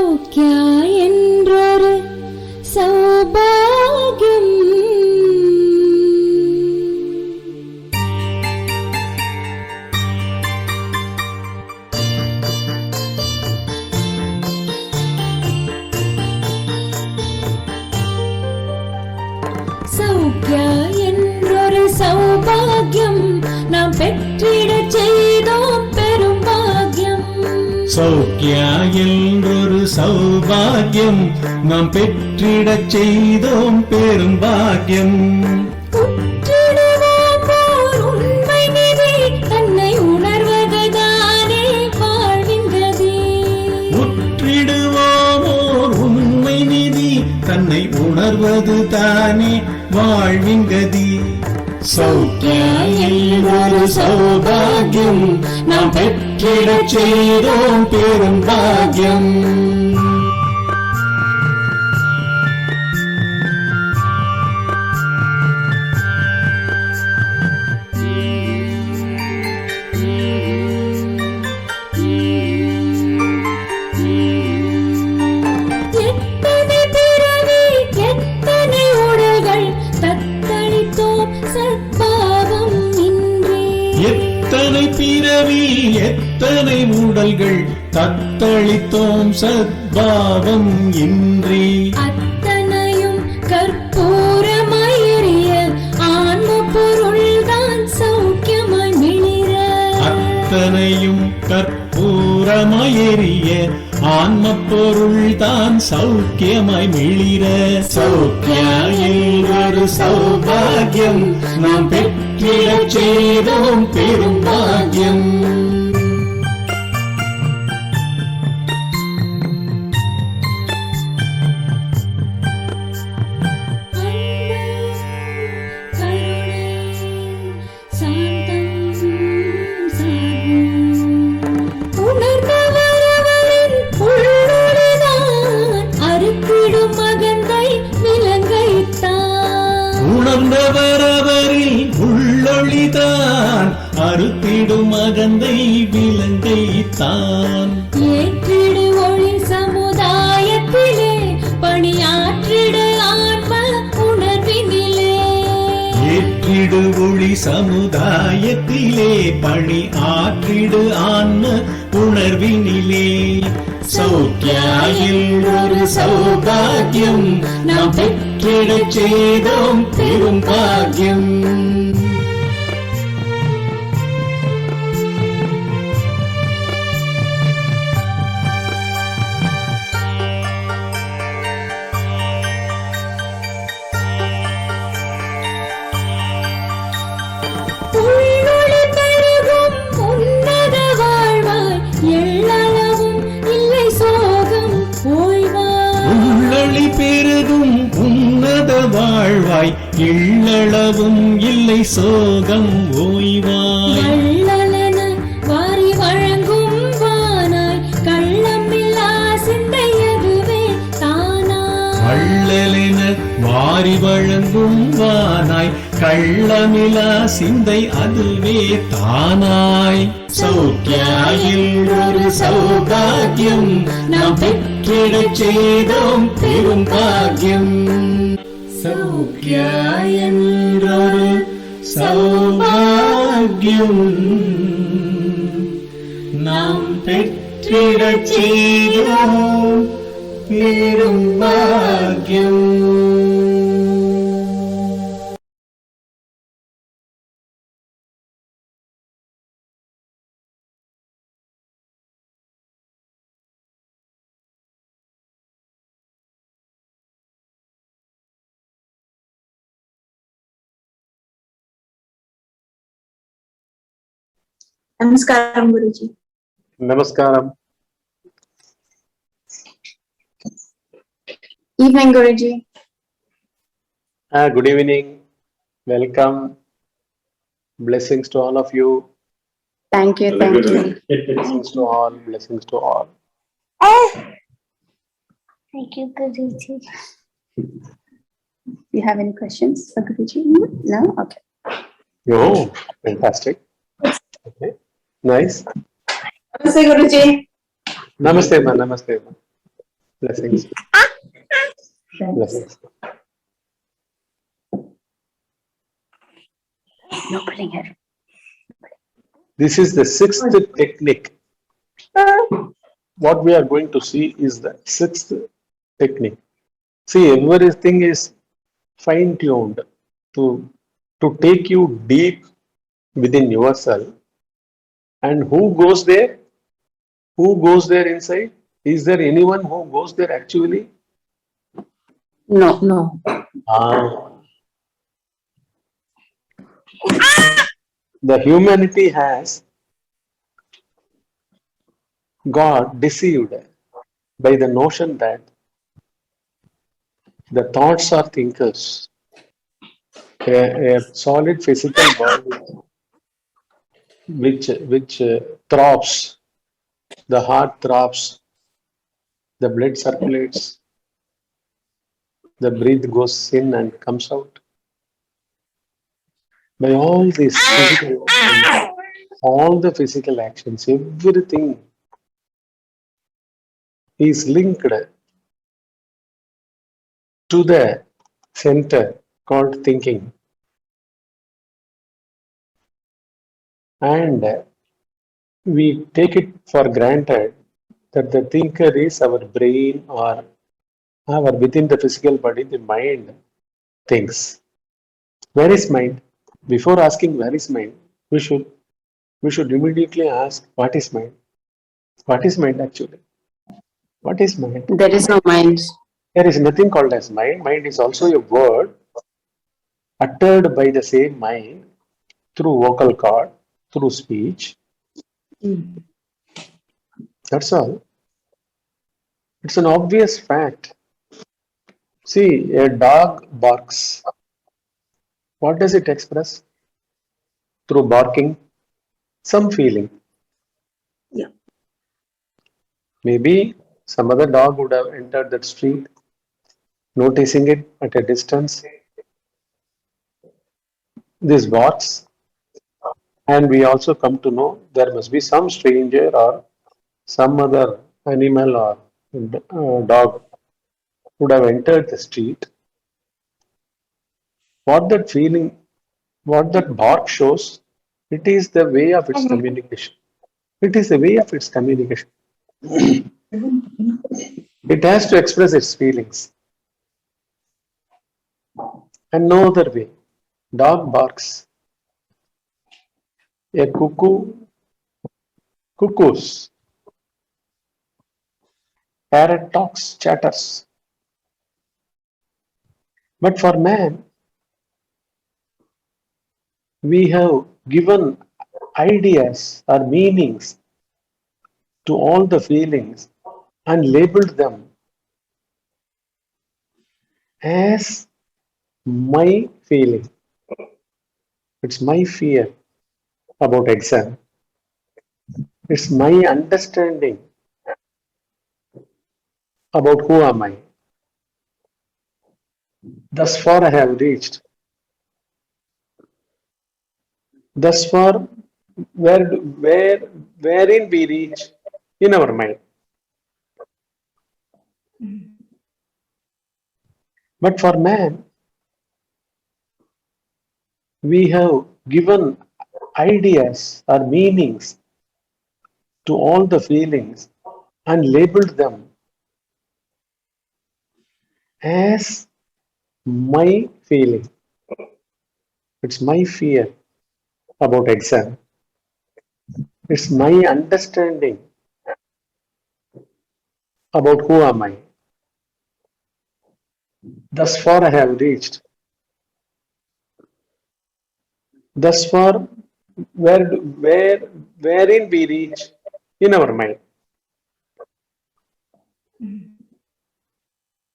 சௌக்கியா என்றொரு சௌபாகியம். சௌக்கியா என்றொரு சௌபாகியம் நாம் பெற்றிடச் செய்தோம் பெரும் பாக்கியம். சௌக்கியா என்றொரு சௌபாகியம் நாம் பெற்றிடச் செய்தோம் பெரும் பாக்கியம். உற்றிடுவோம் ஓர் உண்மை நிதி தன்னை உணர்வதுதானே வாழ்வின் கதி. உற்றிடுவோம் ஓர் உண்மை நிதி தன்னை உணர்வது தானே வாழ்வின் கதி. சௌக்கியா என்றொரு சௌபாகியம் நாம் பெற்றிடச் செய்தோம் பெரும் பாக்கியம். எத்தனை பிறவி எத்தனை உடல்கள் தத்தளித்தோம் சத்பாவம் இன்றே. எத்தனை பிறவி எத்தனை உடல்கள் தத்தளித்தோம் சத்பாவம் இன்றி. அத்தனையும் கற்பூரமாய் எரிய ஆன்ம பொருள்தான் சௌக்கியமாய் மிளிர. அத்தனையும் கற்பூரமாய் எரிய ஆன்ம பொருள்தான் சௌக்கியமாய் மிளிர. சௌக்கியா என்றொரு சௌபாகியம் நாம் பெற்றிடச் செய்தோம் பெரும் பாக்கியம். உணர்ந்தவரவரில் உள்ளொளிதான் அறுத்திடும் அகந்தை விலங்கைத்தான். ஏற்றிடு ஒளி சமுதாயத்திலே பணியாற்றிடு ஆன்ம உணர்வினிலே. ஏற்றிடு ஒளி சமுதாயத்திலே பணி ஆற்றிடு ஆன்ம உணர்வினிலே. சௌக்கியா என்றொரு சௌபாகியம் நாம் பெற்றிடச் செய்தோம் பெரும் பாக்கியம். உள்ளொளி பெருகும் உன்னத வாழ்வாய் எள்ளளவும் இல்லை சோகம் ஓய்வாய். உள்ளொளி பெருகும் உன்னத வாழ்வாய் எள்ளளவும் இல்லை சோகம் ஓய்வாய். வள்ளலென வாரி வழங்கும் வானாய் கள்ளமில்லா சிந்தை அதுவே தானாய். வள்ளலென வாரி வழங்கும் வானாய் கள்ளமிலா சிந்தை அதுவே தானாய். சௌக்கியா என்றொரு சௌபாகியம் நாம் பெற்றிடச் செய்தோம் பெரும் பாக்கியம். சௌக்கியா என்றொரு சௌபாகியம் நாம் பெற்றிடச் செய்தோம் பெரும் பாக்கியம். Namaskaram, Guruji. Namaskaram. Evening, Guruji. Good evening. Welcome. Blessings to all of you. Thank you, thank you. Blessings to all. Blessings to all. Thank you, Guruji. You have any questions for Guruji? No? Okay. Oh, fantastic. Okay. Nice. Namaste, Guruji. Namaste, ma. Namaste, ma. Blessings. Blessings. No pulling hair. This is the sixth technique. What we are going to see is the sixth technique. See, everything is fine-tuned to take you deep within yourself. And who goes there? Who goes there inside? Is there anyone who goes there actually? No, no. Ah. The humanity has got deceived by the notion that the thoughts are thinkers. A solid physical body which throbs, the heart throbs, the blood circulates, the breath goes in and comes out. By all these physical actions, all the physical actions, everything is linked to the center called thinking. And we take it for granted that the thinker is our brain or our within the physical body, the mind thinks. Where is mind? Before asking where is mind, we should immediately ask what is mind? What is mind actually? What is mind? There is no mind. There is nothing called as mind. Mind is also a word uttered by the same mind through vocal cord, through speech. That's all. It's an obvious fact. See, a dog barks. What does it express? Through barking, some feeling. Yeah. Maybe some other dog would have entered that street, noticing it at a distance. This barks, and we also come to know there must be some stranger or some other animal or dog would have entered the street. What that feeling, what that bark shows, it is the way of its communication. It is the way of its communication. It has to express its feelings. And no other way. Dog barks. A cuckoo cuckoos. Parrot talks, chatters. But for man, we have given ideas or meanings to all the feelings and labeled them as my feeling. It's my fear about exam. It's my understanding about who am I. Thus far I have reached. Thus far, wherein we reach in our mind. But for man, we have given ideas or meanings to all the feelings and labeled them as my feeling. It's my fear about exam. It's my understanding about who am I. Thus far I have reached. Thus far, wherein we reach in our mind.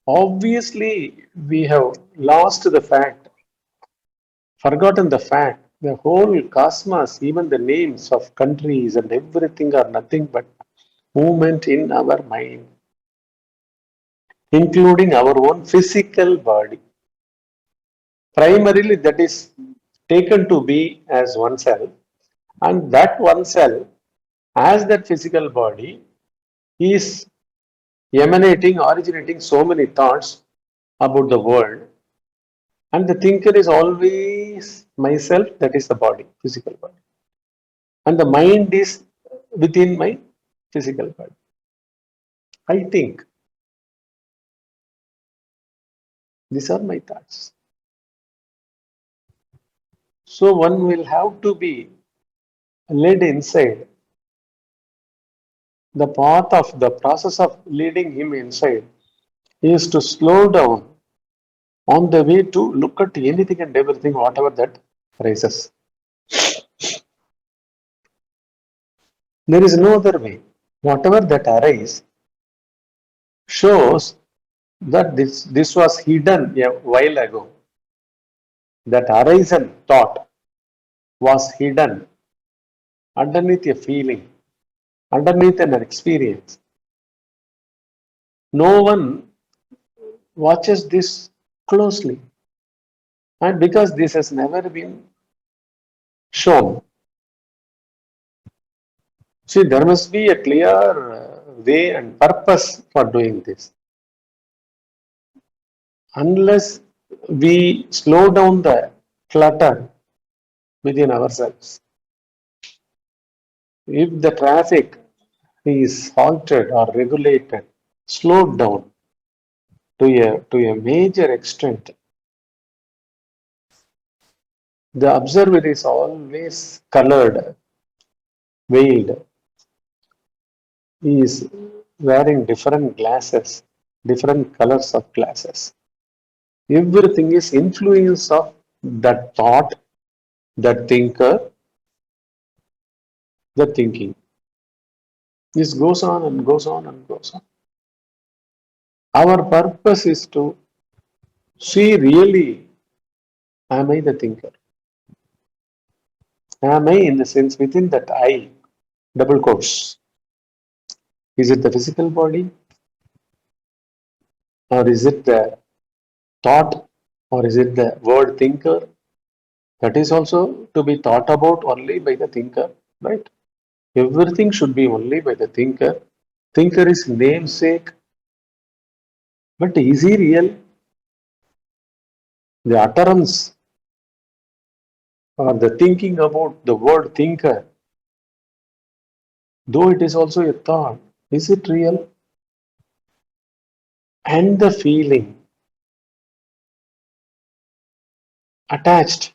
Obviously, we have lost the fact, forgotten the fact, the whole cosmos, even the names of countries and everything are nothing but movement in our mind, including our own physical body. Primarily, that is taken to be as oneself, and that oneself, as that physical body, is emanating, originating so many thoughts about the world. And the thinker is always myself, that is the body, physical body. And the mind is within my physical body. I think. These are my thoughts. So one will have to be led inside. The path of the process of leading him inside is to slow down on the way to look at anything and everything, whatever that arises. There is no other way. Whatever that arises shows that this was hidden a while ago. That arisen thought was hidden underneath a feeling, underneath an experience. No one watches this closely. And because this has never been shown, see, there must be a clear way and purpose for doing this. Unless we slow down the clutter within ourselves, if the traffic is halted or regulated, slowed down to a major extent, the observer is always colored, veiled. He is wearing different glasses, different colors of glasses. Everything is influence of that thought, that thinker, the thinking. This goes on and goes on and goes on. Our purpose is to see really, am I the thinker? Am I, in the sense within that I, double quotes. Is it the physical body? Or is it the thought? Or is it the word thinker? That is also to be thought about only by the thinker, right? Everything should be only by the thinker. Thinker is namesake. But is he real? The utterance or the thinking about the word thinker, though it is also a thought, is it real? And the feeling attached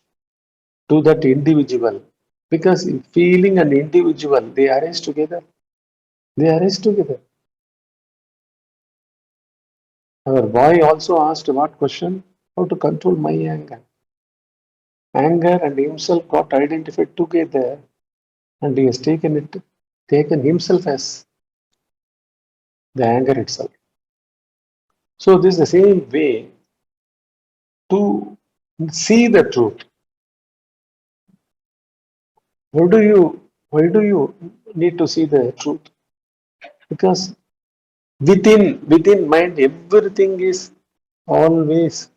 to that individual, because feeling and individual, they arise together. They arise together. Our boy also asked what question? How to control my anger. Anger and himself got identified together, and he has taken himself as the anger itself. So this is the same way to see the truth. Why do you need to see the truth? Because within mind, everything is always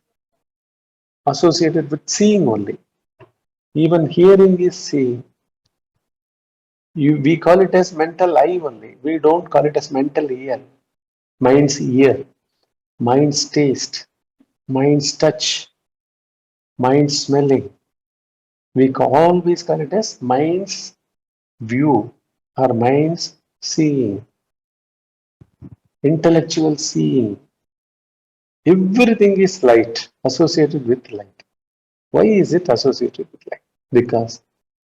associated with seeing only. Even hearing is seeing. We call it as mental eye only. We don't call it as mental ear. Mind's ear, mind's taste, mind's touch, mind's smelling. We always call it as mind's view or mind's seeing, intellectual seeing. Everything is light, associated with light. Why is it associated with light? Because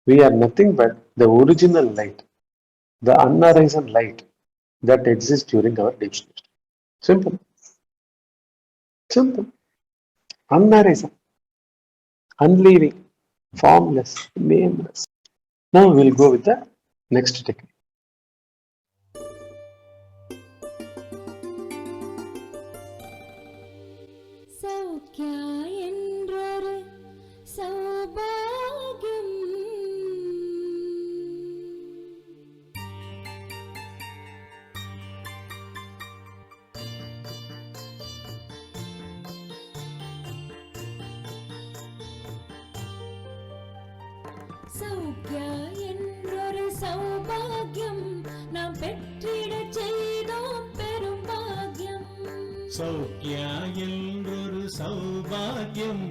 we are nothing but the original light, the unarisen light that exists during our deep sleep. Simple. Simple. Unarisen, unleaving, formless, nameless. Now we will go with the next technique. Soukya endroru saubhagyam Soukya endroru saubhagyam நாம் பெற்றிடச் செய்தோம் பெரும் சௌக்கியா என்றொரு சௌபாகியம்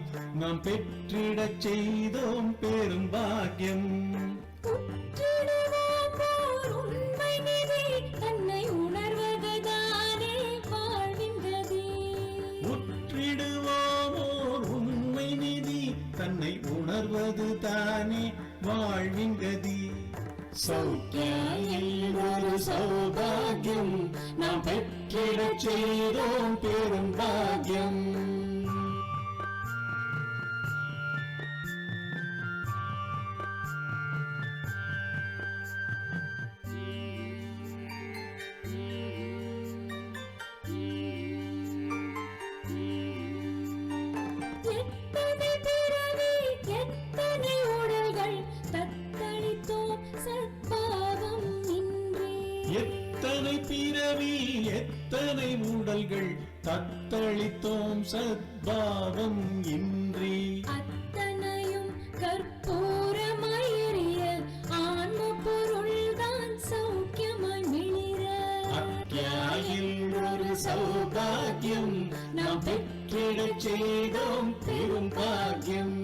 நாம் பெற்றிடச் செய்தோம் பெரும் பாக்கியம். உற்றிடுவோம் ஓர் உண்மை நிதி, தன்னை உணர்வதுதானே வாழ்வின் கதி. உற்றிடுவோம் ஓர் உண்மை நிதி, தன்னை உணர்வது தானே வாழ்வின் கதி. சௌக்கியா என்றொரு சௌபாகியம் நாம் பெற்றிடச் செய்தோம் பெரும் பாக்கியம். எத்தனை பிறவி, எத்தனை உடல்கள் தத்தளித்தோம் சத்பாவம் இன்றி. எத்தனை பிறவி எத்தனை உடல்கள் தத்தளித்தோம் சத்பாவம் இன்றி. அத்தனையும் கற்பூரமாயிரிய ஆன்ம பொருள்தான் சௌக்கியமாய் மிளிர. அத்தியாயில் ஒரு சௌபாகியம் நாம் பெற்றிடச் செய்தோம் பெரும் பாக்கியம்.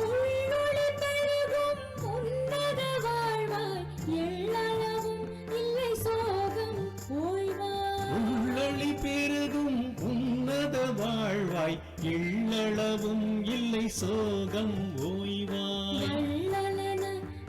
உள்ளொளி பெருகும் உன்னத வாழ்வாய், எள்ளளவும் இல்லை சோகம் ஓய்வாய். உள்ளொளி பெருகும் உன்னத வாழ்வாய், எள்ளளவும் இல்லை சோகம் ஓய்வாய். எள்ளலென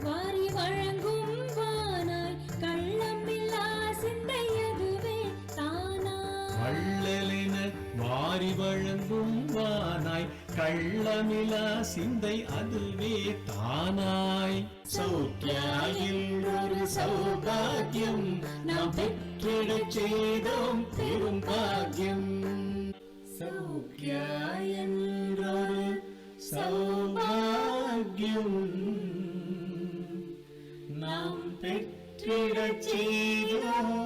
வாரி வழங்கும் வானாய், கள்ளமில்லா சிந்தை அதுவே தானாய். வள்ளலென வாரி வழங்கும் வானாய், கள்ளமிலா சிந்தை அதுவே தானாய். சௌக்கியாயில் ஒரு சௌபாகியம் நாம் பெற்றிடச் செய்தோம் பெரும் பாக்கியம். சௌக்கியா என்றொரு சௌபாகியம் நாம் பெற்றிடச் செய்தோம்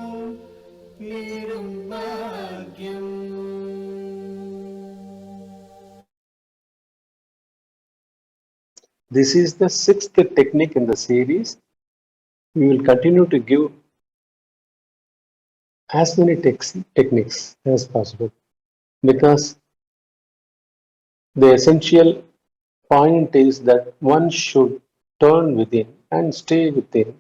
பெரும் பாக்கியம். This is the 6th technique in the series. We will continue to give as many techniques as possible, because the essential point is that one should turn within and stay within,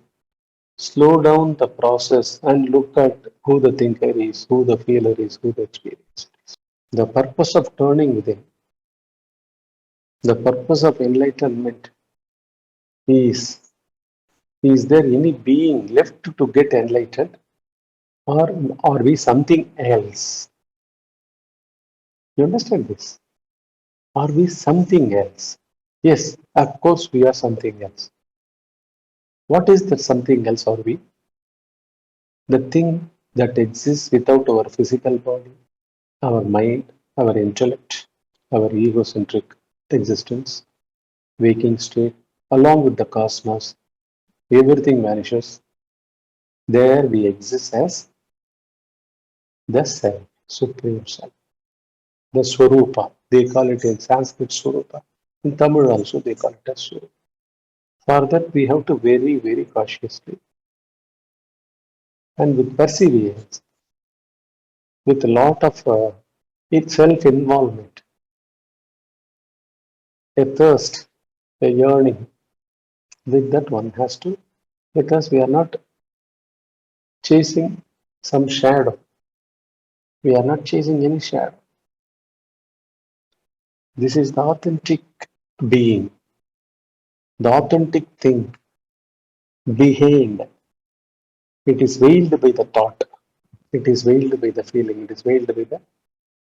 slow down the process and look at who the thinker is, who the feeler is, who the experiencer is. The purpose of turning within, the purpose of enlightenment is there any being left to get enlightened, or are we something else? You understand this? Are we something else? Yes, of course we are something else. What is that something else are we? The thing that exists without our physical body, our mind, our intellect, our egocentric existence, waking state, along with the cosmos, everything vanishes. There we exist as the Self, Supreme Self, the Swarupa. They call it in Sanskrit Swarupa. In Tamil also they call it as Swarupa. For that we have to very, very cautiously and with perseverance, with a lot of self-involvement, a thirst, a yearning. With that one has to, because we are not chasing some shadow. We are not chasing any shadow. This is the authentic being, the authentic thing behind. It is veiled by the thought. It is veiled by the feeling. It is veiled by the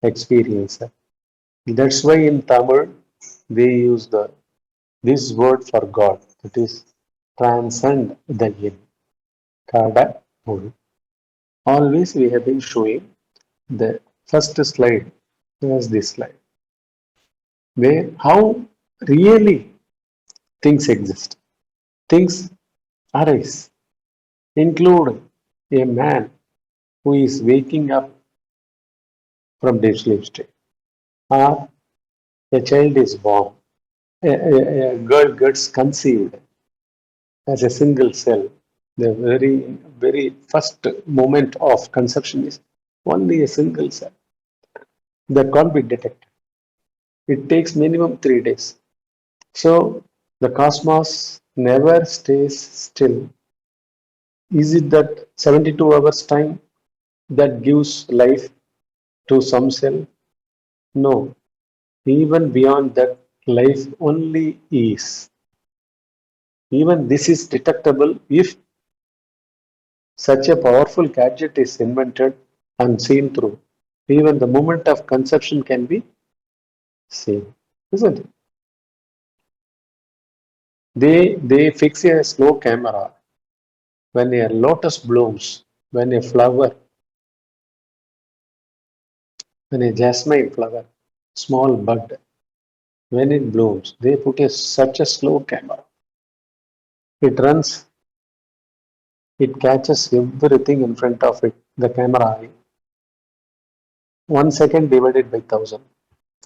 experiencer. That's why in Tamil they use this word for God. It is transcend the UL-KADA. Always we have been showing the first slide was this slide, where how really things exist. Things arise, including a man who is waking up from deep sleep state. Or a child is born, a girl gets conceived as a single cell. The very first moment of conception is only a single cell that can't be detected. It takes minimum 3 days. So the cosmos never stays still. Is it that 72 hours time that gives life to some cell? No. Even beyond that, life only is. Even this is detectable if such a powerful gadget is invented and seen through. Even the moment of conception can be seen, isn't it? They fix a slow camera when a lotus blooms, when a flower, when a jasmine flower, small bud, when it blooms, they put such a slow camera. It runs, it catches everything in front of it, the camera eye. 1 second divided by 1,000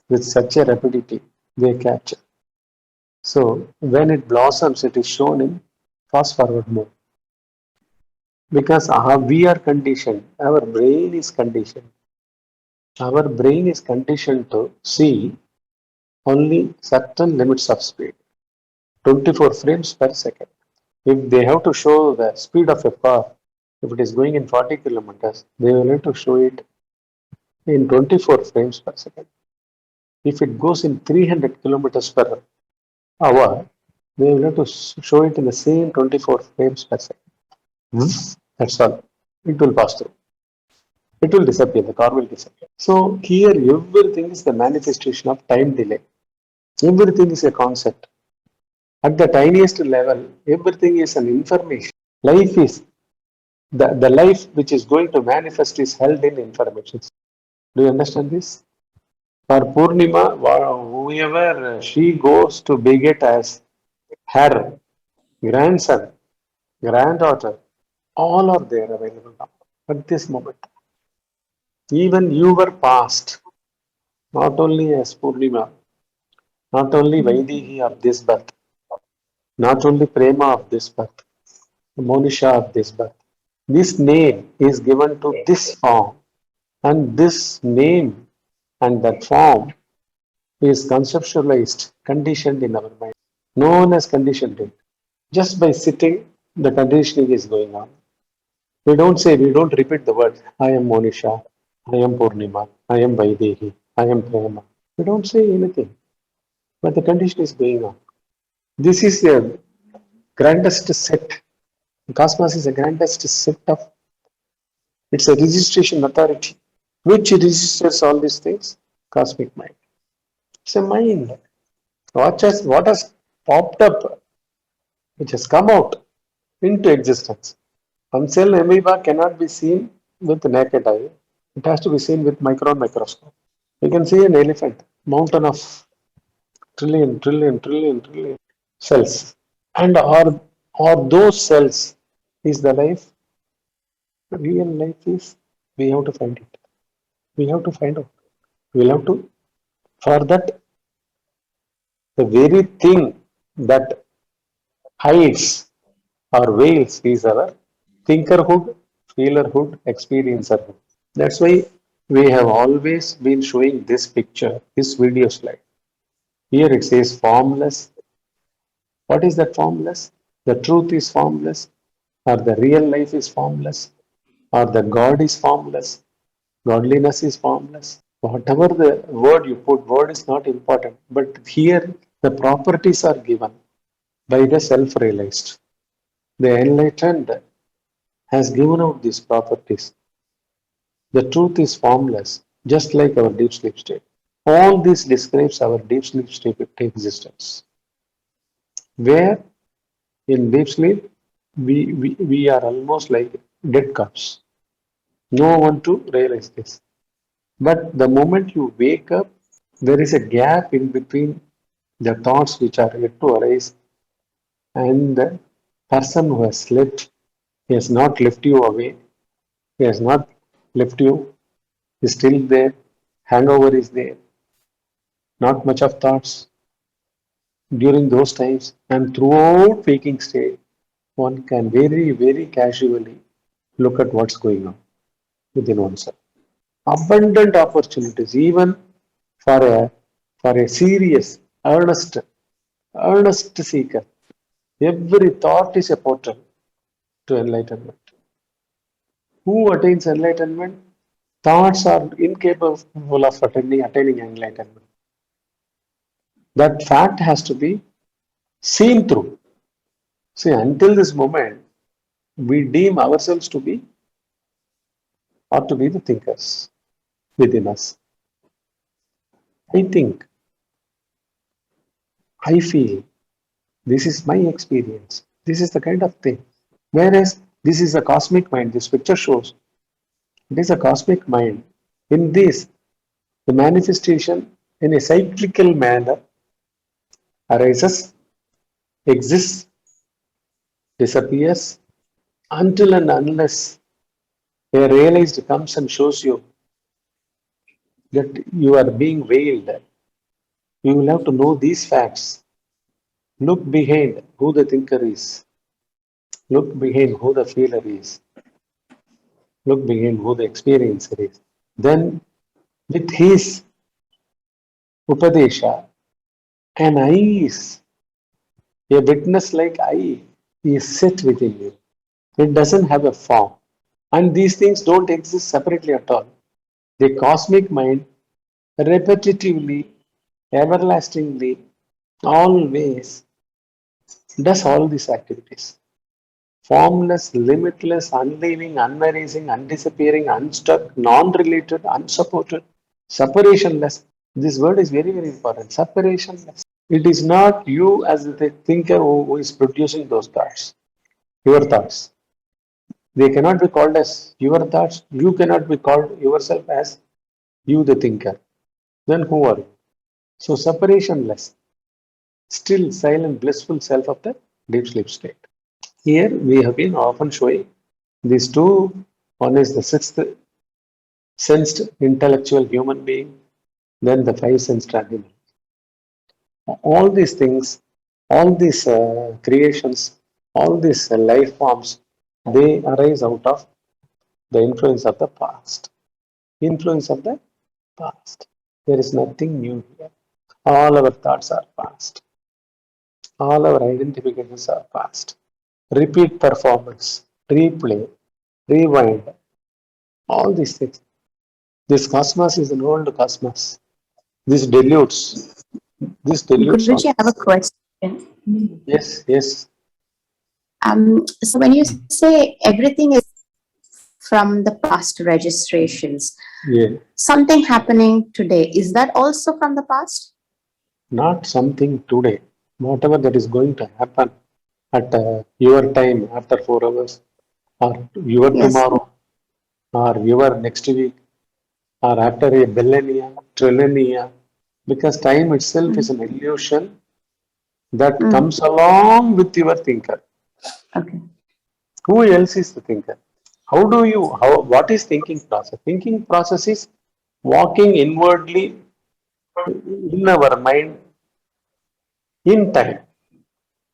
with such a rapidity they capture. So when it blossoms, it is shown in fast forward mode. Because we are conditioned, our brain is conditioned. Our brain is conditioned to see only certain limits of speed, 24 frames per second. If they have to show the speed of a car, if it is going in 40 kilometers, they will have to show it in 24 frames per second. If it goes in 300 kilometers per hour, they will have to show it in the same 24 frames per second. That's all. It will pass through. It will disappear. The car will disappear. So here everything is the manifestation of time delay. Everything is a concept. At the tiniest level, everything is an information. Life is the life which is going to manifest is held in information. Do you understand this? For Purnima, whoever she goes to beget as her grandson, granddaughter, all are there available now at this moment. Even you were passed, not only as Purnima, not only Vaidehi of this birth, not only Prema of this birth, Monisha of this birth. This name is given to this form, and this name and that form is conceptualized, conditioned in our mind, known as conditioned. Just by sitting, the conditioning is going on. We don't repeat the word, I am Monisha, I am Purnima, I am Vaidehi, I am Prema. We don't say anything, but the condition is going on. This is the grandest set. The cosmos is the grandest set of, it's a registration authority. Which registers all these things? Cosmic mind. It's a mind. What has popped up, which has come out into existence. One cell amoeba cannot be seen with the naked eye. It has to be seen with microscope. You can see an elephant, mountain of trillion cells. And are those cells is the life? The real life is, we have to find it. We have to find out. We'll have to, for that, the very thing that hides or veils is our thinkerhood, feelerhood, experiencerhood. That's why we have always been showing this picture, this video slide. Here it says formless. What is that formless? The truth is formless, or the real life is formless, or the God is formless, godliness is formless. Whatever the word you put, word is not important. But here the properties are given by the self-realized. The enlightened has given out these properties. The truth is formless, just like our deep sleep state. All this describes our deep sleep state existence. Where in deep sleep, we are almost like dead corpse. No one to realize this. But the moment you wake up, there is a gap in between the thoughts which are yet to arise and the person who has slept. He has not left you away. He has not left you. He is still there. hangover is there, not much of thoughts during those times, and throughout waking state, one can very, very casually look at what's going on within oneself. Abundant opportunities, even for a serious, earnest seeker. Every thought is a portal to enlightenment. Who attains enlightenment? Thoughts are incapable of attaining enlightenment. That fact has to be seen through. See, until this moment, we deem ourselves to be or to be the thinkers within us. I think, I feel, this is my experience. This is the kind of thing. Whereas this is a cosmic mind, this picture shows it is a cosmic mind. In this, the manifestation in a cyclical manner arises, exists, disappears until and unless a realized comes and shows you that you are being veiled. You will have to know these facts. Look behind who the thinker is. Look behind who the feeler is. Look behind who the experiencer is. Then, with his Upadesha, an eye is a witness like eye is set within you. It doesn't have a form. And these things don't exist separately at all. The cosmic mind repetitively, everlastingly, always does all these activities. Formless, limitless, unleaving, unvarying, undisappearing, unstuck, non-related, unsupported, separationless. This word is very, very important. Separationless. It is not you as the thinker who is producing those thoughts, your thoughts. They cannot be called as your thoughts. You cannot be called yourself as you, the thinker. Then who are you? So separationless, still silent, blissful self of the deep sleep state. Here we have been often showing these two. One is the sixth sensed intellectual human being, then the five sensed animal. All these things, all these creations, all these life forms, they arise out of the influence of the past. Influence of the past. There is nothing new here. All our thoughts are past. All our identifications are past. Repeat performance, replay, rewind, all these things. This cosmos is an old cosmos. This dilutes. This dilutes on. Guruji, I have a question. Yes, yes. So when you say everything is from the past registrations, Yeah. something happening today, is that also from the past? Not something today. Whatever that is going to happen at your time after 4 hours, or your Yes. tomorrow, or your next week, or after a millennia, trillennia, because time itself is an illusion that comes along with your thinker. Okay. Who else is the thinker? What is thinking process? Thinking process is walking inwardly in our mind in time.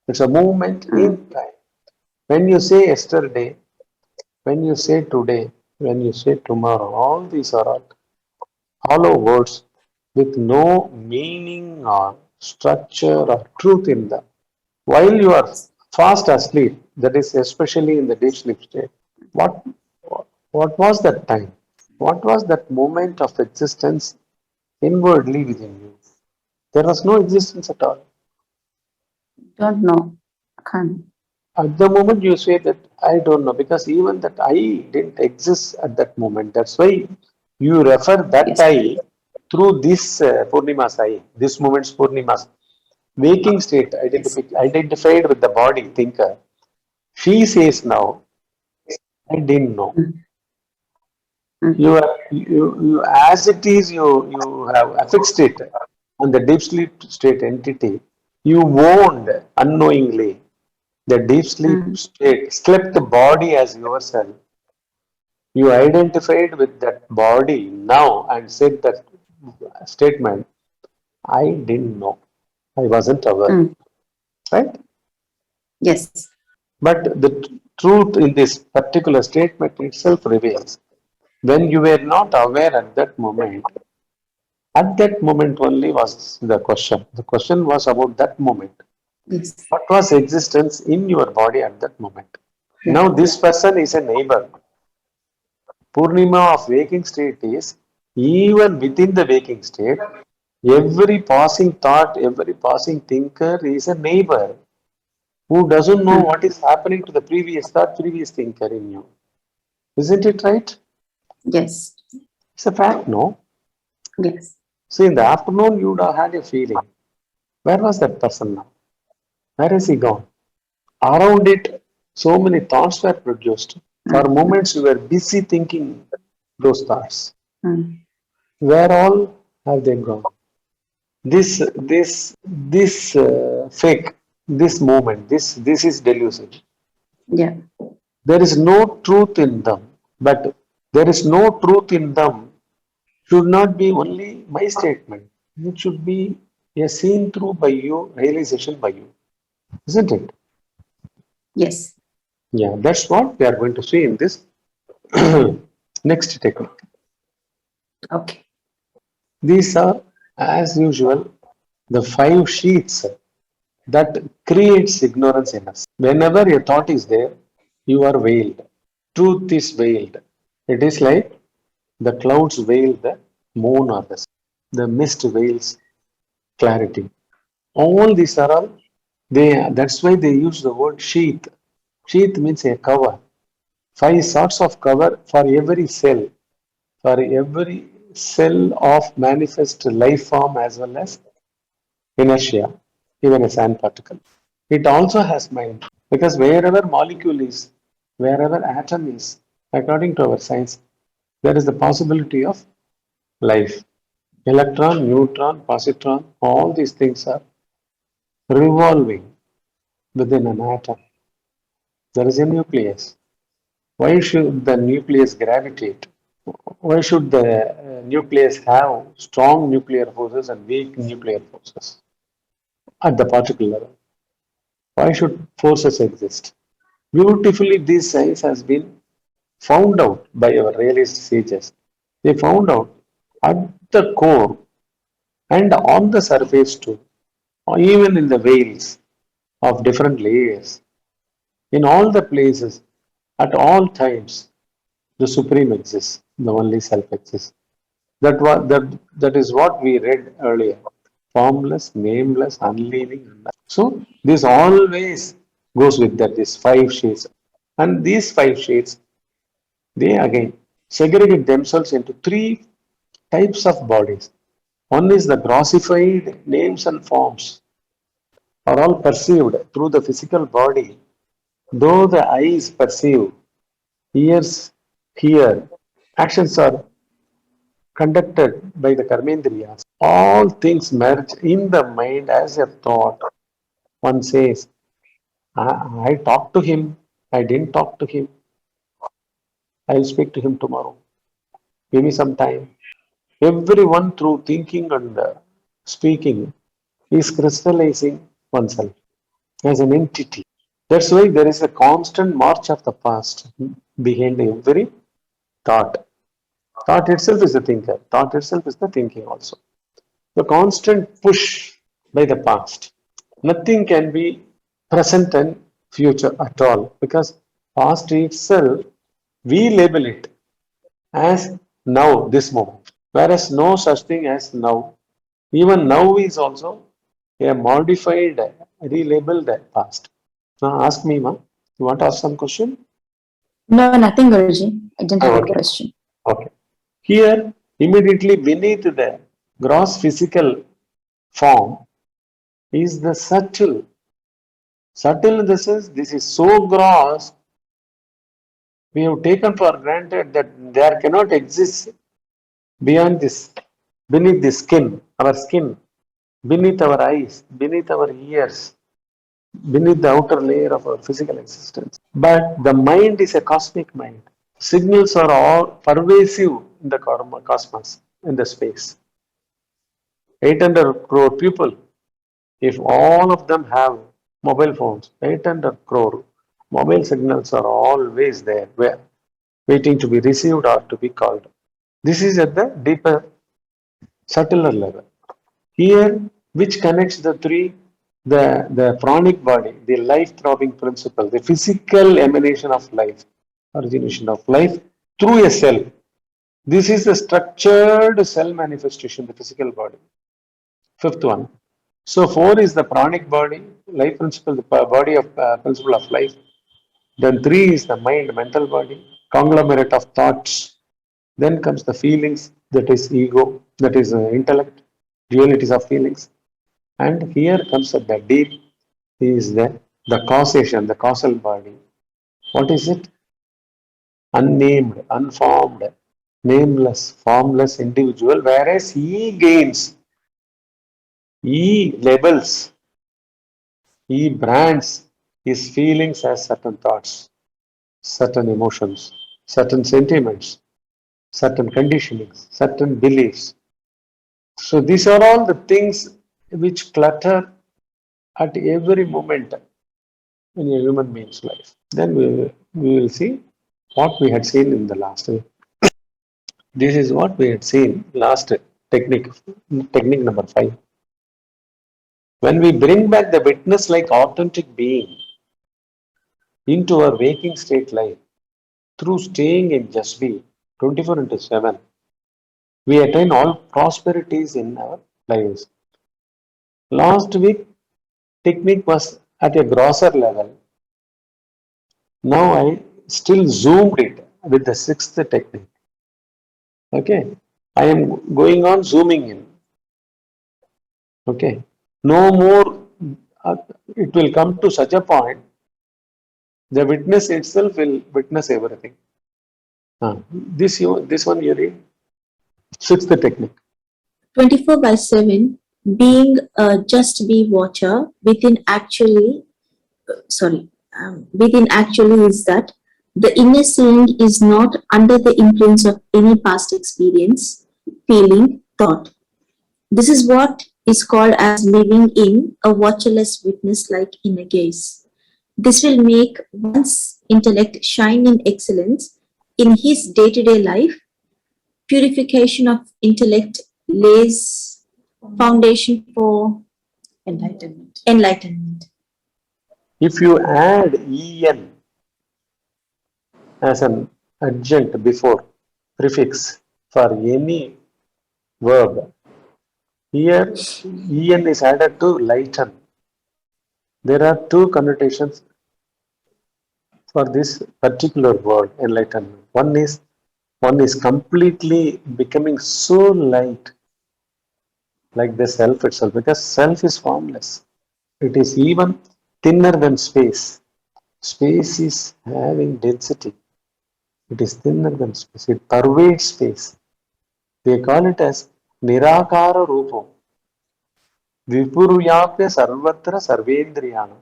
It's a movement in time. When you say yesterday, when you say today, when you say tomorrow, all these are all hollow words with no meaning or structure or truth in them. While you are fast asleep, that is especially in the deep sleep state, what what was that time? What was that moment of existence inwardly within you? There was no existence at all. Don't know. Can't. At the moment you say that I don't know, because even that I didn't exist at that moment. That's why you refer that Yes. I through this Purnima's I, this moment's Purnima's waking state identified with the body thinker. She says now, I didn't know. You as it is, you have affixed it on the deep sleep state entity. You owned unknowingly the deep sleep state, slept body as yourself. You identified with that body now and said that statement, I didn't know. I wasn't aware. Right? Yes. But the truth in this particular statement itself reveals when you were not aware at that moment only was the question. The question was about that moment. Yes. What was existence in your body at that moment? Yeah. Now this person is a neighbor. Purnima of waking state is even within the waking state, every passing thought, every passing thinker is a neighbor who doesn't know what is happening to the previous thought, previous thinker in you. Isn't it right? Yes. It's a fact, no? Yes. So in the afternoon, you would have had a feeling. Where was that person now? Where has he gone? Around it, so many thoughts were produced. For moments, you were busy thinking those thoughts. Where all have they gone? This fake, this moment, this is delusion. Yeah. There is no truth in them, but there is no truth in them should not be only my statement. It should be a seen through by you, realization by you, isn't it? Yes. Yeah, that's what we are going to see in this next technique. Okay. These are, as usual, the 5 sheets that creates ignorance in us. Whenever a thought is there, you are veiled. Truth is veiled. It is like the clouds veil the moon or the sun. The mist veils clarity. All these are all they. That's why they use the word sheath. Sheath means a cover. 5 sorts of cover for every cell. For every cell of manifest life form as well as inertia, even a sand particle. It also has mind because wherever molecule is, wherever atom is, according to our science, there is the possibility of life. Electron, neutron, positron, all these things are revolving within an atom. There is a nucleus. Why should the nucleus gravitate? Why should the nucleus have strong nuclear forces and weak nuclear forces at the particle level? Why should forces exist? Beautifully, this science has been found out by our realist sages. They found out at the core and on the surface too, or even in the veils of different layers, in all the places, at all times, the Supreme exists, the only Self exists. That is what we read earlier. Formless, nameless, unleaving. So this always goes with that, these 5 shades. And these 5 shades, they again segregate themselves into 3 types of bodies. One is the grossified names and forms are all perceived through the physical body. Though the eyes perceive, ears hear, actions are conducted by the karmendriyas. All things merge in the mind as a thought. One says, I talked to him, I didn't talk to him, I'll speak to him tomorrow. Give me some time. Everyone through thinking and speaking is crystallizing oneself as an entity. That's why there is a constant march of the past behind every thought. Thought itself is the thinker. Thought itself is the thinking also. The constant push by the past. Nothing can be present and future at all because past itself, we label it as now, this moment. Whereas no such thing as now. Even now is also a modified, relabeled past. Now ask me, ma. You want to ask some question? No, nothing, Guruji. I didn't have a Okay. question. Okay. Here, immediately beneath the gross physical form is the subtle. Subtle in the sense, this is so gross, we have taken for granted that there cannot exist beyond this, beneath the skin, our skin, beneath our eyes, beneath our ears, beneath the outer layer of our physical existence. But the mind is a cosmic mind. Signals are all pervasive in the cosmos, in the space. 800 crore people. If all of them have mobile phones, 800 crore mobile signals are always there, waiting to be received or to be called. This is at the deeper, subtler level. Here, which connects the three, the pranic body, the life-throbbing principle, the physical emanation of life, origination of life through a cell. This is the structured cell manifestation, the physical body. Fifth one. So four is the pranic body, life principle, the body of principle of life. Then three is the mind, mental body, conglomerate of thoughts. Then comes the feelings, that is ego, that is intellect, dualities of feelings. And here comes at the deep is the causation, the causal body. What is it? Unnamed, unformed, nameless, formless individual, whereas he gains, he labels, he brands his feelings as certain thoughts, certain emotions, certain sentiments, certain conditionings, certain beliefs. So these are all the things which clutter at every moment in a human being's life. Then we will see what we had seen in the last week. This is what we had seen last technique, technique number 5. When we bring back the witness like authentic being into our waking state life through staying in just be 24 into 7, we attain all prosperities in our lives. Last week, technique was at a grosser level. Now I still zoomed it with the 6th technique. Okay, I am going on zooming in. Okay, no more, it will come to such a point, the witness itself will witness everything. This one you read, 6th technique. 24/7, being a just be watcher within actually is that the inner seeing is not under the influence of any past experience, feeling, thought. This is what is called as living in a watcherless witness like inner gaze. This will make one's intellect shine in excellence in his day-to-day life. Purification of intellect lays foundation for enlightenment. If you add en as an adjunct before prefix for any verb, here en is added to lighten. There are two connotations for this particular word, enlightenment. One is completely becoming so light, like the self itself, because self is formless. It is even thinner than space. Space is having density. It is thinner than space. It pervades space. They call it as Nirakara Rupo. Vipuryapya Sarvatra Sarvendriyana.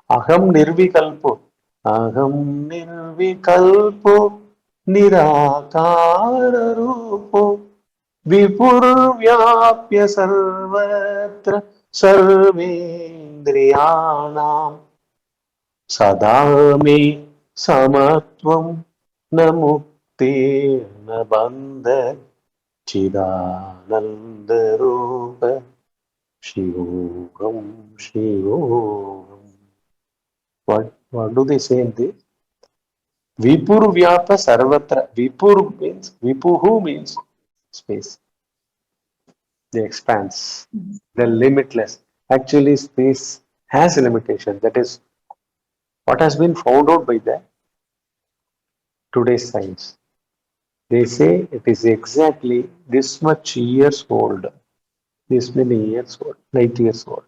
Aham Nirvikalpo. Aham Nirvikalpo Nirakara Rupo. Vipurvyapya Sarvatra Sarvendriyanam. Sada me samatvam na mukti na bandha chidananda rupa shivogam shivogam. What do they say in this? Vipur vyapa sarvatra. Vipur means, vipuhu means space. The expanse, the limitless. Actually, space has a limitation. That is what has been found out by the today's science. They say it is exactly this much years old, this many years old, 90 years old.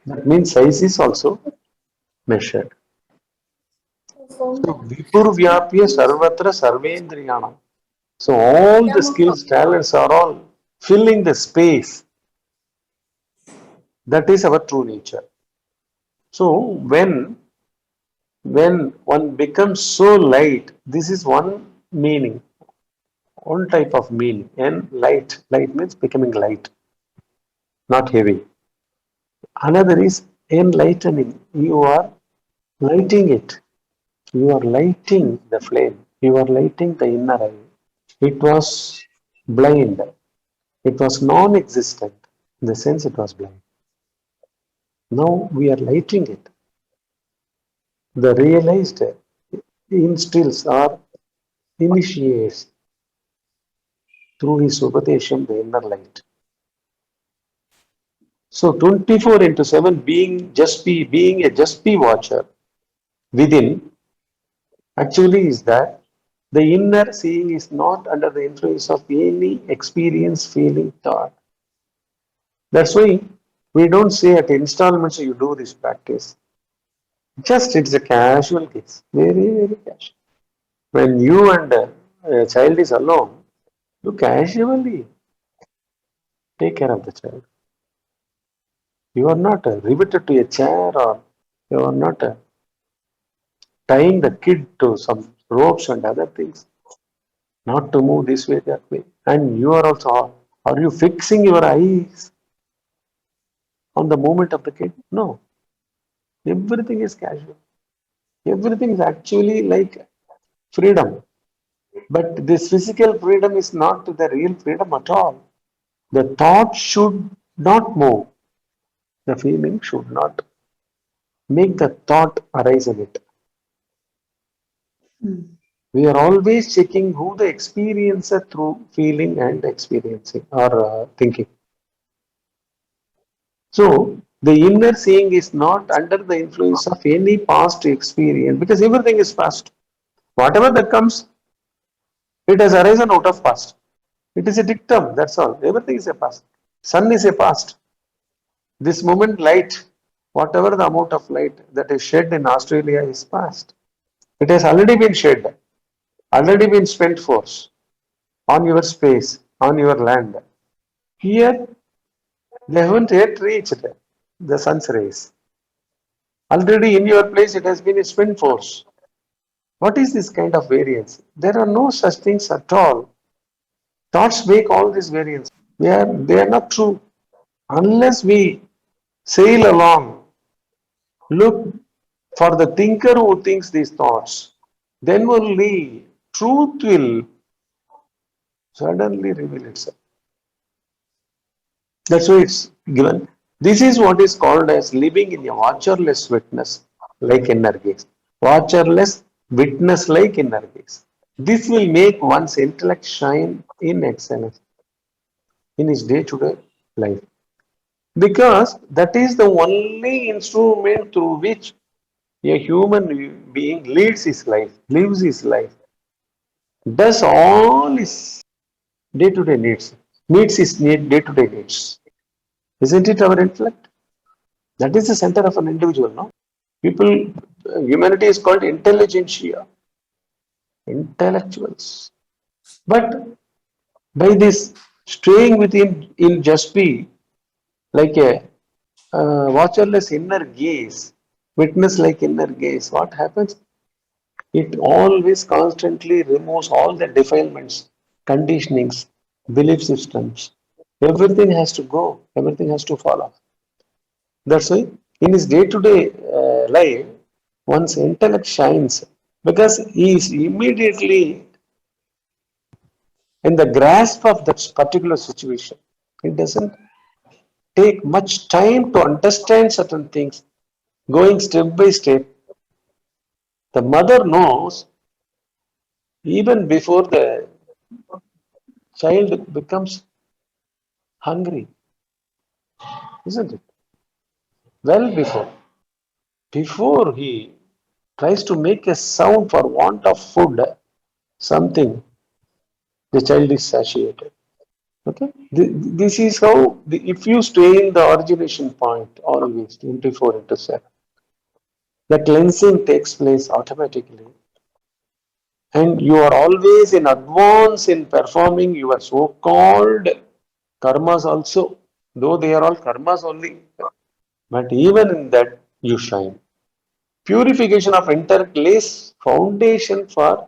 That means size is also measured. So Vipur Vyapya Sarvatra Sarvendriyana. So all the skills, talents are all filling the space. That is our true nature. So when one becomes so light, this is one meaning. one type of meaning. And light. Light means becoming light, not heavy. Another is enlightening. You are lighting it. You are lighting the flame. You are lighting the inner eye. It was blind. It was non-existent. In the sense it was blind. Now we are lighting it. The realized instills or initiates through his Upadesham the inner light. So 24/7 being a just be watcher within actually is that the inner seeing is not under the influence of any experience, feeling, thought. That's why we don't say at installments you do this practice. Just it's a casual case, very, very casual. When you and a child is alone, you casually take care of the child. You are not riveted to a chair or you are not tying the kid to some ropes and other things, not to move this way, that way. And you are also, are you fixing your eyes on the movement of the kid? No. Everything is casual. Everything is actually like freedom. But this physical freedom is not the real freedom at all. The thought should not move. The feeling should not make the thought arise in it. We are always checking who the experiencer through feeling and experiencing or thinking. So the inner seeing is not under the influence of any past experience because everything is past. Whatever that comes, it has arisen out of past. It is a dictum, that's all. Everything is a past. Sun is a past. This moment light, whatever the amount of light that is shed in Australia is past. It has already been shed, already been spent force on your space, on your land. Here, they haven't yet reached the sun's rays. Already in your place, it has been a spent force. What is this kind of variance? There are no such things at all. Thoughts make all these variance. They are not true. Unless we sail along, look for the thinker who thinks these thoughts, then only truth will suddenly reveal itself. That's why it's given. This is what is called as living in a watcherless witness like inner gaze. Watcherless witness like inner gaze. This will make one's intellect shine in excellence in his day-to-day life. Because that is the only instrument through which a human being leads his life, lives his life, does all his day-to-day needs, meets his day-to-day needs. Isn't it our intellect? That is the center of an individual, no? People, humanity is called intelligentsia, intellectuals. But by this staying within in just be like a watcherless inner gaze, witness like inner gaze, what happens? It always constantly removes all the defilements, conditionings, belief systems. Everything has to go, everything has to fall off. That's why in his day-to-day life, one's intellect shines because he is immediately in the grasp of that particular situation. It doesn't take much time to understand certain things, going step by step. The mother knows even before the child becomes hungry, isn't it? Well before he tries to make a sound for want of food, something, the child is satiated. Okay, this is how, if you stay in the origination point always 24/7, the cleansing takes place automatically. And you are always in advance in performing your so-called karmas also, though they are all karmas only. But even in that, you shine. Purification of intellect lays foundation for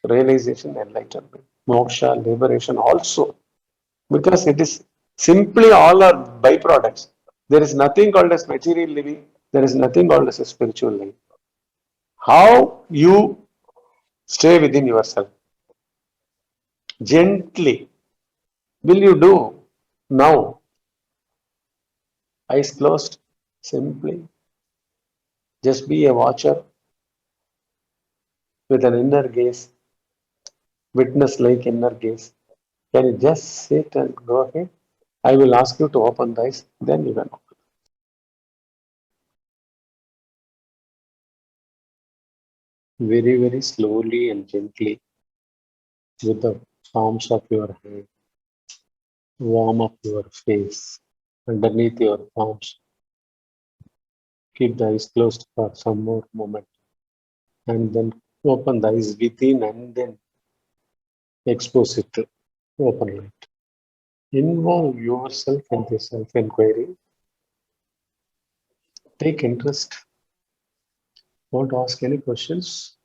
realization, enlightenment, moksha, liberation also. Because it is simply all are byproducts. There is nothing called as material living. There is nothing called as a spiritual living. How you stay within yourself gently will you do now? Eyes closed, simply. Just be a watcher with an inner gaze, witness like inner gaze. Can you just sit and go ahead? I will ask you to open the eyes, then you can. Very, very slowly and gently with the palms of your hand, warm up your face underneath your palms. Keep the eyes closed for some more moment and then open the eyes within and then expose it to open light. Involve yourself in the self-enquiry. Take interest. Want to ask any questions?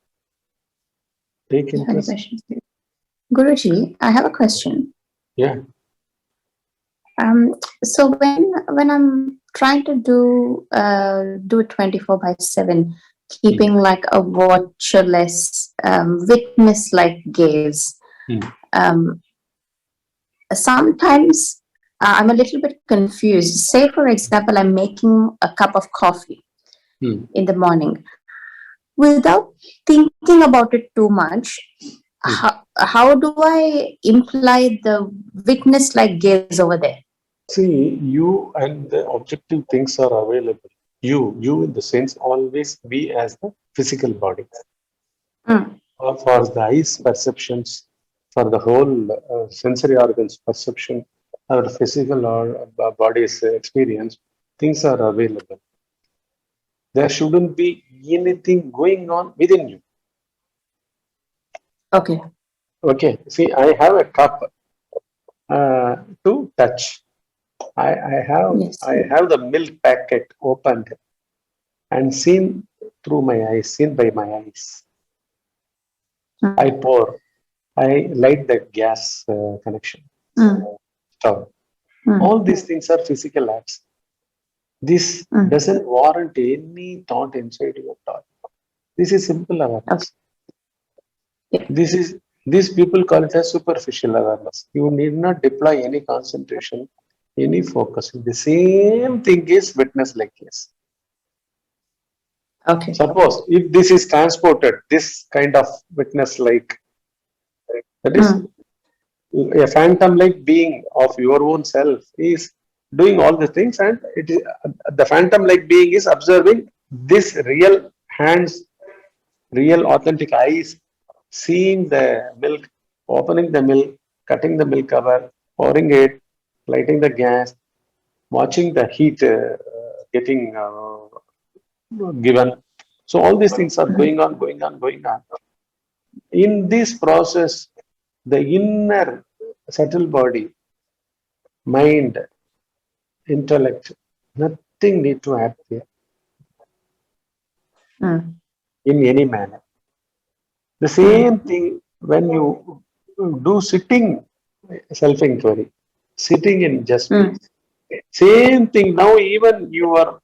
Take Any interest. questions? Guruji, I have a question. Yeah. So when I'm trying to do 24/7, keeping like a watcherless, witness-like gaze, sometimes I'm a little bit confused. Say, for example, I'm making a cup of coffee in the morning. Without thinking about it too much, how do I imply the witness-like gaze over there? See, you and the objective things are available. You in the sense always be as the physical body. For the eyes perceptions, for the whole sensory organs perception, our physical or body's experience, things are available. There shouldn't be anything going on within you. Okay. Okay. See, I have a cup to touch. I have the milk packet opened and seen through my eyes, seen by my eyes. I pour. I light the gas connection. Stove. All these things are physical acts. This doesn't warrant any thought inside your thought. This is simple awareness. These people call it as superficial awareness. You need not deploy any concentration, any focus. The same thing is witness like this. Okay. Suppose if this is transported, this kind of witness like, that is a phantom like being of your own self is doing all the things, and it is the phantom like being is observing this real hands, real authentic eyes, seeing the milk, opening the milk, cutting the milk cover, pouring it, lighting the gas, watching the heat getting given. So all these things are going on. In this process, the inner subtle body, mind, intellect, nothing need to act here in any manner. The same thing when you do sitting self-inquiry, sitting in just peace. Same thing now, even you have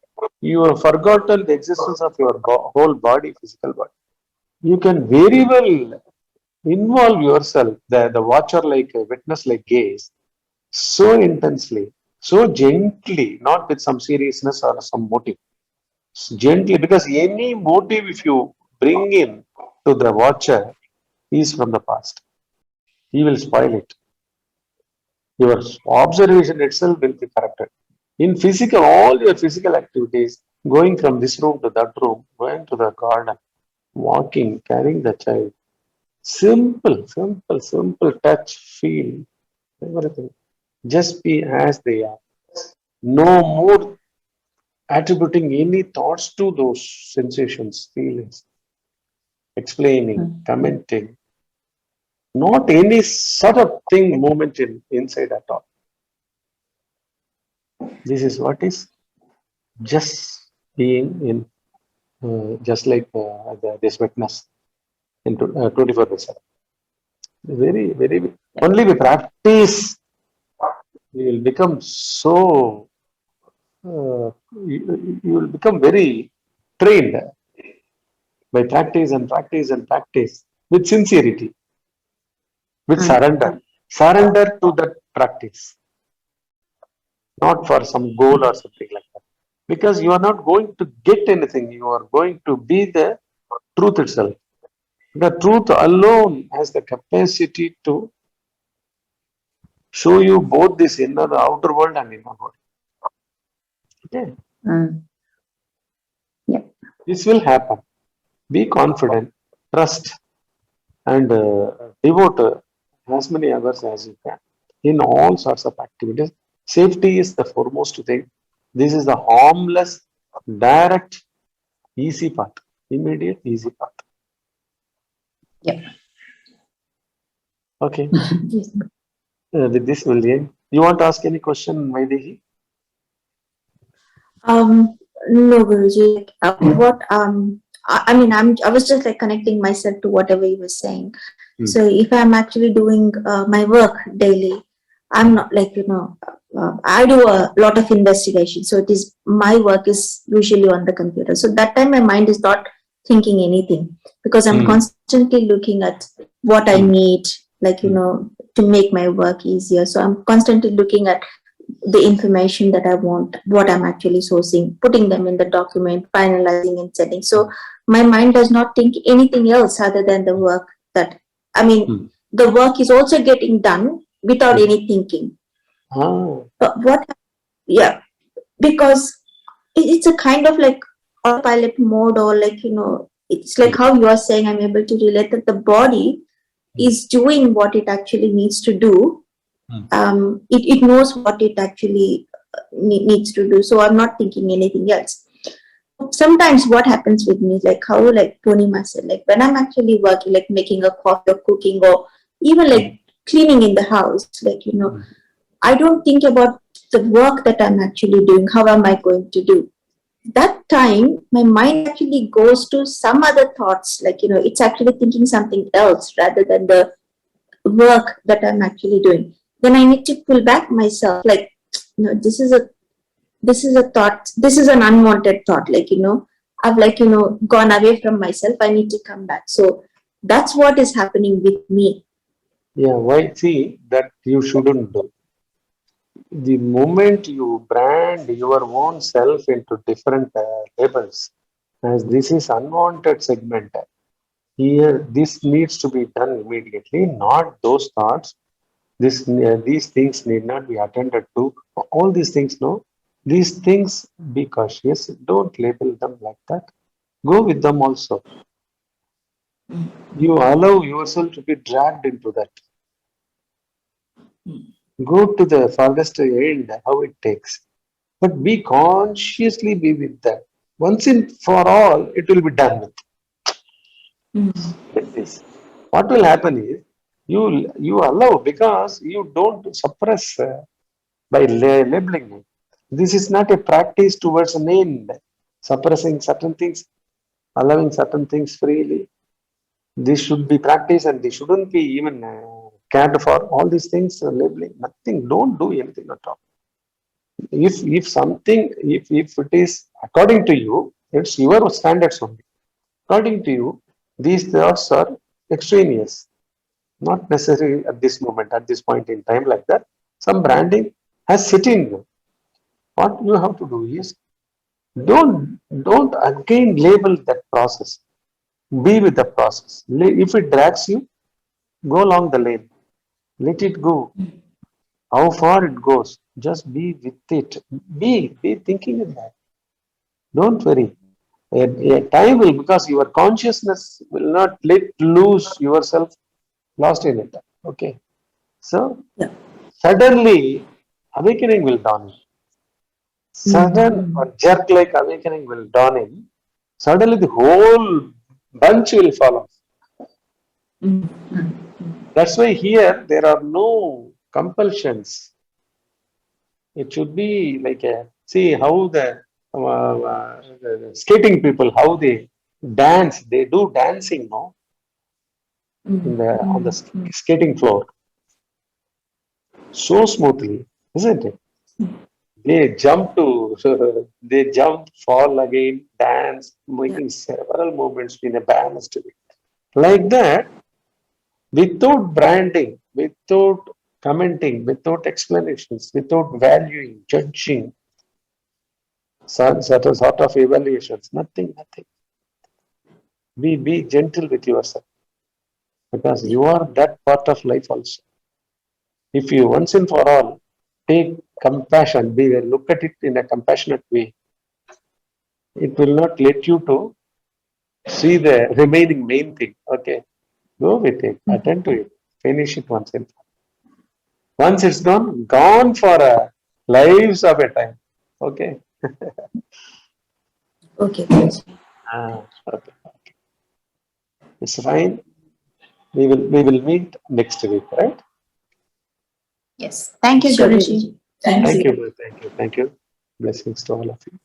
forgotten the existence of your whole body, physical body. You can very well involve yourself, the watcher like witness like gaze, so intensely, so gently, not with some seriousness or some motive. Gently, because any motive if you bring in to the watcher is from the past. He will spoil it. Your observation itself will be corrupted. In physical, all your physical activities, going from this room to that room, going to the garden, walking, carrying the child, simple touch, feel, everything. Just be as they are. No more attributing any thoughts to those sensations, feelings, explaining, commenting. Not any sort of thing, moment inside at all. This is what is just being in, just like this witness in 24/7. Very, very, only with practice, you will become so, you will become very trained by practice and practice and practice with sincerity, with surrender. Surrender to that practice, not for some goal or something like that. Because you are not going to get anything, you are going to be the truth itself. The truth alone has the capacity to show you both this inner, outer world and inner world. Okay, Yep. this will happen. Be confident, trust, and devote as many hours as you can in all sorts of activities. Safety is the foremost thing. This is the harmless, direct, easy path, immediate, easy path. Yep. Okay. Yes. With this, we'll end. You want to ask any question, Vaidehi? No, Guruji. I mean, I was just like connecting myself to whatever you were saying. So if I'm actually doing my work daily, I'm not like, I do a lot of investigation. So it is, my work is usually on the computer. So that time my mind is not thinking anything because I'm constantly looking at what I need, like, to make my work easier. So I'm constantly looking at the information that I want, what I'm actually sourcing, putting them in the document, finalizing and setting. So my mind does not think anything else other than the work that, I mean, the work is also getting done without any thinking. But what, yeah, because it's a kind of like autopilot mode, or like, it's like how you are saying, I'm able to relate that the body is doing what it actually needs to do. It knows what it actually needs to do. So I'm not thinking anything else. Sometimes what happens with me is like how, like Purnima said, like when I'm actually working, like making a coffee or cooking or even like cleaning in the house, like, I don't think about the work that I'm actually doing. How am I going to do? That time, my mind actually goes to some other thoughts, like, it's actually thinking something else rather than the work that I'm actually doing. Then I need to pull back myself, like, this is a thought, this is an unwanted thought, like, I've like, gone away from myself, I need to come back. So that's what is happening with me. Yeah, why? See, that you shouldn't do. The moment you brand your own self into different labels, as this is unwanted segment, here this needs to be done immediately, not those thoughts. These things need not be attended to. All these things, no. These things, be cautious. Don't label them like that. Go with them also. You allow yourself to be dragged into that. Go to the farthest end, how it takes. But be consciously be with that. Once and for all, it will be done with. With this. What will happen is, you allow, because you don't suppress by labeling it. This is not a practice towards an end, suppressing certain things, allowing certain things freely. This should be practice, and they shouldn't be even cared for. All these things, labeling, nothing. Don't do anything at all. If something, if it is according to you, it's your standards only. According to you, these thoughts are extraneous, not necessary at this moment, at this point in time, like that. Some branding has set in. What you have to do is, don't again label that process. Be with the process. If it drags you, go along the lane. Let it go. How far it goes, just be with it. Be thinking in that. Don't worry. A time will, because your consciousness will not let loose yourself lost in it. Okay. So suddenly awakening will dawn. Sudden or jerk like awakening will dawn in. Suddenly the whole bunch will follow. That's why here there are no compulsions. It should be like a, see how the skating people, how they dance, they do dancing, no? on the skating floor so smoothly, isn't it? They jump, fall again, dance, making several movements in a balanced way. Like that, without branding, without commenting, without explanations, without valuing, judging, certain sort of evaluations, nothing. Be gentle with yourself because you are that part of life also. If you once and for all take compassion, look at it in a compassionate way, it will not let you to see the remaining main thing. Okay, go with it, attend to it, finish it once and for all. Once it's gone for a lives of a time. Okay. Okay, Guruji. Okay. It's fine. We will meet next week, right? Yes. Thank you, Sure, Guruji. Guruji. Thank you. Thank you. Blessings to all of you.